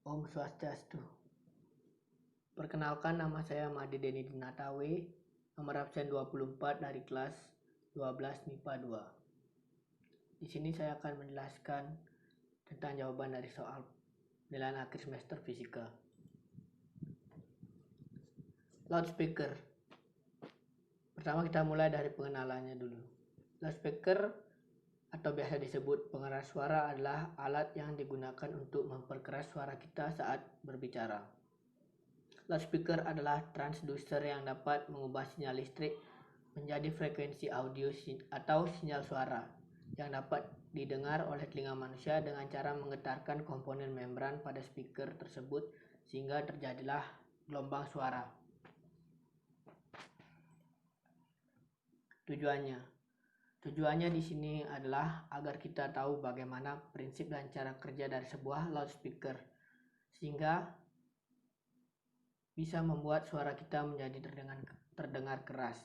Om Swastiastu. Perkenalkan, nama saya Madi Deni Dinatawe, nomor absen 24 dari kelas 12 MIPA 2. Di sini saya akan menjelaskan tentang jawaban dari soal penilaian akhir semester fisika. Loudspeaker. Pertama kita mulai dari pengenalannya dulu. Loudspeaker atau biasa disebut pengeras suara adalah alat yang digunakan untuk memperkeras suara kita saat berbicara. Loudspeaker adalah transducer yang dapat mengubah sinyal listrik menjadi frekuensi audio atau sinyal suara yang dapat didengar oleh telinga manusia dengan cara menggetarkan komponen membran pada speaker tersebut sehingga terjadilah gelombang suara. Tujuannya di sini adalah agar kita tahu bagaimana prinsip dan cara kerja dari sebuah loudspeaker sehingga bisa membuat suara kita menjadi terdengar keras.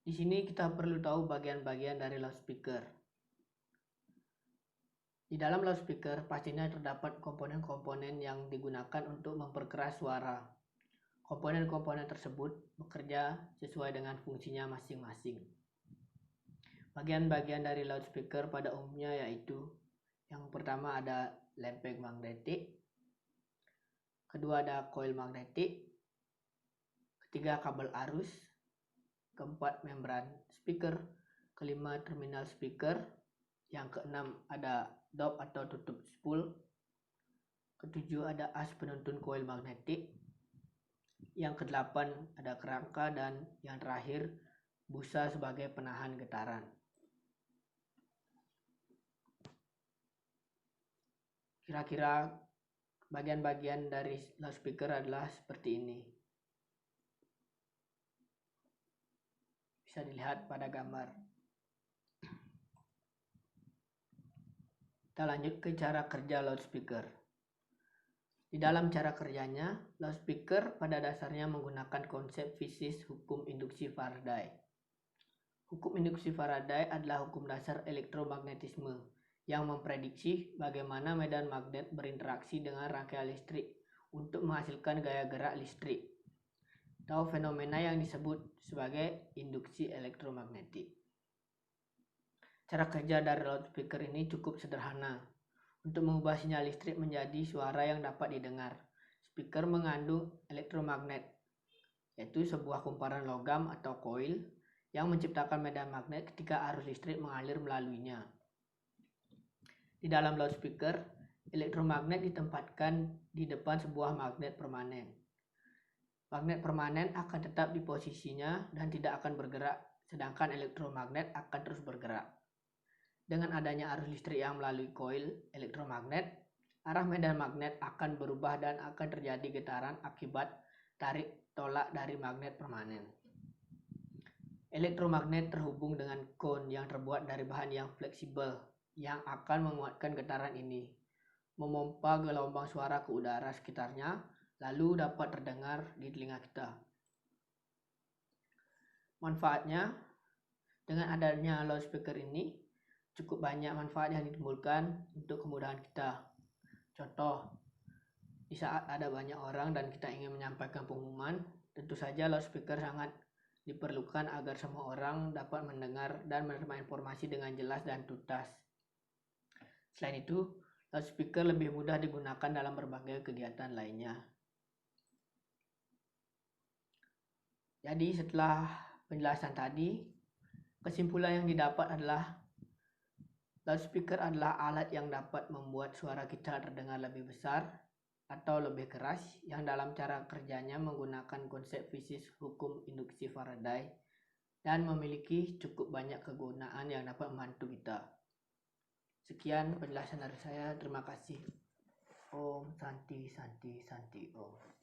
Di sini kita perlu tahu bagian-bagian dari loudspeaker. Di dalam loudspeaker pastinya terdapat komponen-komponen yang digunakan untuk memperkeras suara. Komponen-komponen tersebut bekerja sesuai dengan fungsinya masing-masing. Bagian-bagian dari loudspeaker pada umumnya yaitu yang pertama ada lempeng magnetik, kedua ada koil magnetik, ketiga kabel arus, keempat membran speaker, kelima terminal speaker, yang keenam ada dop atau tutup spool, ketujuh ada as penuntun koil magnetik, yang kedelapan ada kerangka, dan yang terakhir busa sebagai penahan getaran. Kira-kira bagian-bagian dari loudspeaker adalah seperti ini. Bisa dilihat pada gambar. Kita lanjut ke cara kerja loudspeaker. Di dalam cara kerjanya, loudspeaker pada dasarnya menggunakan konsep fisis hukum induksi Faraday. Hukum induksi Faraday adalah hukum dasar elektromagnetisme yang memprediksi bagaimana medan magnet berinteraksi dengan rangkaian listrik untuk menghasilkan gaya gerak listrik atau fenomena yang disebut sebagai induksi elektromagnetik. Cara kerja dari loudspeaker ini cukup sederhana. Untuk mengubah sinyal listrik menjadi suara yang dapat didengar, speaker mengandung elektromagnet, yaitu sebuah kumparan logam atau koil yang menciptakan medan magnet ketika arus listrik mengalir melaluinya. Di dalam loudspeaker, elektromagnet ditempatkan di depan sebuah magnet permanen. Magnet permanen akan tetap di posisinya dan tidak akan bergerak, sedangkan elektromagnet akan terus bergerak. Dengan adanya arus listrik yang melalui koil elektromagnet, arah medan magnet akan berubah dan akan terjadi getaran akibat tarik tolak dari magnet permanen. Elektromagnet terhubung dengan kon yang terbuat dari bahan yang fleksibel yang akan menguatkan getaran ini, memompa gelombang suara ke udara sekitarnya, lalu dapat terdengar di telinga kita. Manfaatnya, dengan adanya loudspeaker ini, cukup banyak manfaat yang ditimbulkan untuk kemudahan kita. Contoh, di saat ada banyak orang dan kita ingin menyampaikan pengumuman, tentu saja loudspeaker sangat diperlukan agar semua orang dapat mendengar dan menerima informasi dengan jelas dan tuntas. Selain itu, loudspeaker lebih mudah digunakan dalam berbagai kegiatan lainnya. Jadi setelah penjelasan tadi, kesimpulan yang didapat adalah loudspeaker adalah alat yang dapat membuat suara kita terdengar lebih besar atau lebih keras yang dalam cara kerjanya menggunakan konsep fisis hukum induksi Faraday dan memiliki cukup banyak kegunaan yang dapat membantu kita. Sekian penjelasan dari saya. Terima kasih. Om Santi Santi Santi Om.